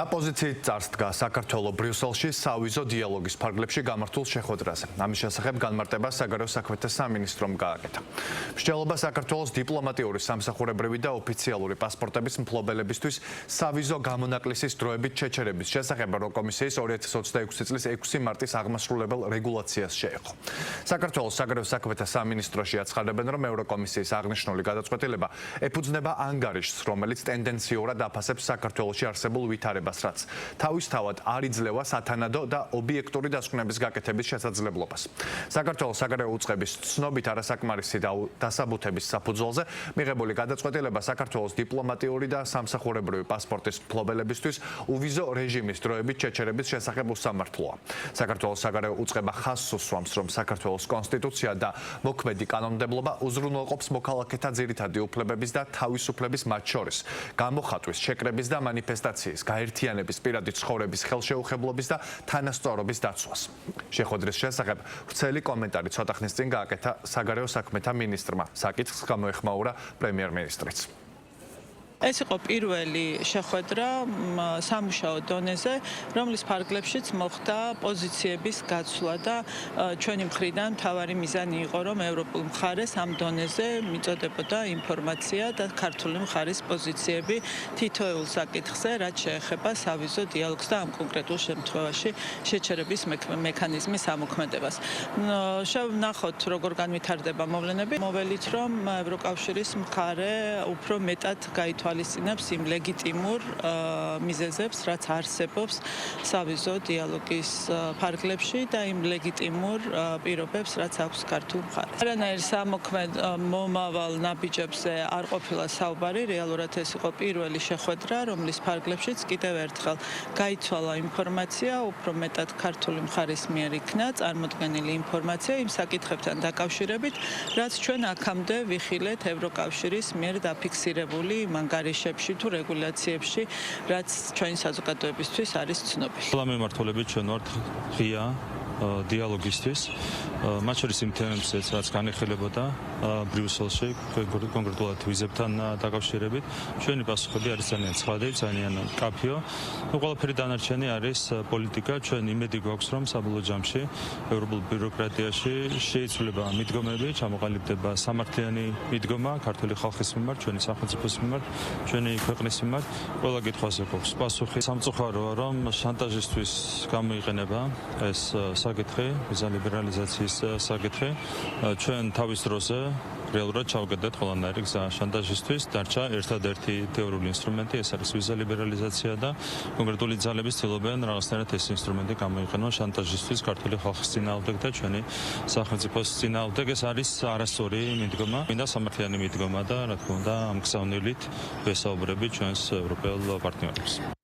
პოზიციით წარსდგა საქართველოს ბრიუსელში სავიზო დიალოგის ფარგლებში გამართულ შეხვედრაზე. ამის შესახებ განმარტება საგარეო საქმეთა სამინისტრომ გააკეთა. მსჯელობა საქართველოს დიპლომატიური სამსახურებრივი და ოფიციალური პასპორტების მფლობელებისთვის სავიზო გამონაკლისის დროებით შეჩერების შესახებ ევროკომისიის 2026 წლის 6 მარტის აღმასრულებელ რეგულაციას შეეხო. საქართველოს საგარეო საქმეთა სამინისტროში აცხადებენ, რომ ევროკომისიის აღნიშნული გადაწყვეტილება ეფუძნება ანგარიშს, რომელიც ტენდენციურად აფასებს საქართველოში არსებულ ვითარებას, რაც თავისთავად არ იძლევა სათანადო და ობიექტური დასკვნების გაკეთების შესაძლებლობას. საქართველოს საგარეო უწყების ცნობით არასაკმარისი დასაბუთების საფუძველზე მიღებული გადაწყვეტილება საქართველოს დიპლომატიური და სამსახურებრივი პასპორტის მფლობელებისთვის უვიზო რეჟიმის დროებით შეჩერების შესახებ უსამართლოა. საქართველოს საგარეო უწყება ხაზს უსვამს, რომ საქართველოს კონსტიტუცია და მოქმედი კანონმდებლობა უზრუნველყოფს მოქალაქეთა ძირითადი უფლებების და თავისუფლების, მათ შორის გამოხატვის, შეკრების და მანიფესტაციის, გაერთიანების, პირადი ცხოვრების ხელშეუხებლობის და თანასწორობის დაცვას. შეხვედრის შესახებ ვრცელი კომენტარი ცოტა ხნის წინ გააკეთა საგარეო საქმეთა მინისტრმა. საკითხს გამოეხმაურა პრემიერ-მინისტრიც. ეს იყო პირველი შეხვედრა სამუშაო დონეზე, რომლის ფარგლებშიც მოხდა პოზიციების გაცვლა და ჩვენი მხრიდან მთავარი მიზანი იყო, რომ ევროპულ მხარეს ამ დონეზე მიწოდებოდა ინფორმაცია და ქართული მხარის პოზიციები თითოეულ საკითხზე, რაც შეეხება სავიზო დიალოგს და ამ კონკრეტულ შემთხვევაში შეჩერების მექანიზმის ამოქმედებას. ვნახოთ, როგორ განვითარდება მოვლენები. მოველით, რომ ევროკავშირის მხარე უფრო მეტად თვალისწინებს იმ ლეგიტიმურ მიზეზებს, რაც არსებობს სავიზო დიალოგის ფარგლებში და იმ ლეგიტიმურ პირობებს, რაც აქვს ქართულ მხარეს. არანაირ მომავალ ნაბიჯებზე არ ყოფილა საუბარი, რეალურად ეს იყო პირველი შეხვედრა, რომლის ფარგლებშიც კიდევ ერთხელ გაიცვალა ინფორმაცია, უფრო მეტად ქართული მხარის მიერ იქნა წარმოდგენილი ინფორმაცია იმ საკითხებთან დაკავშირებით, რაც ჩვენ აქამდე ვიხილეთ ევროკავშირის მიერ დაფიქსირებული ანგარიშებში თუ რეგულაციებში, რაც ჩვენი საზოგადოებისთვის არის ცნობილი. ყველა მიმართულებით ჩვენ ვართ ღია დიალოგისთვის, მათ შორის იმ თემებზეც, რაც განიხილებოდა ბრიუსელში, კონკრეტულად ვიზებთან დაკავშირებით. ჩვენი პასუხები არის ძალიან ცხადი, ძალიან მკაფიო. ყველაფერი დანარჩენი არის პოლიტიკა. ჩვენ იმედი გვაქვს, რომ საბოლოო ჯამში ევროპულ ბიუროკრატიაში შეიცვლება მიდგომები, ჩამოყალიბდება სამართლიანი მიდგომა ქართული ხალხის მიმართ, ჩვენი სახელმწიფოს მიმართ, ჩვენი ქვეყნის მიმართ. ყველა კითხვაზე გვაქვს პასუხი. სამწუხაროა, რომ შანტაჟისთვის გამოიყენება ეს საკითხი, ვიზა ლიბერალიზაციის საკითხი. ჩვენ თავის დროზე რეალურად ჩავგედეთ ყველანაირი გზა შანტაჟისთვის. დარჩა ერთადერთი თეორიული ინსტრუმენტი, ეს არის ვიზა ლიბერალიზაცია და კონკრეტული ძალები ცდილობენ რაღაცნაირად ეს ინსტრუმენტი გამოიყენონ შანტაჟისთვის ქართული ხალხის წინააღმდეგ და ჩვენი სახელმწიფოს წინააღმდეგ. ეს არის არასწორი მიდგომა, მინდა სამართლიანი მიდგომა და რა თქმა უნდა ამ გზავნილით ვესაუბრები ჩვენს ევროპელ პარტნიორებს.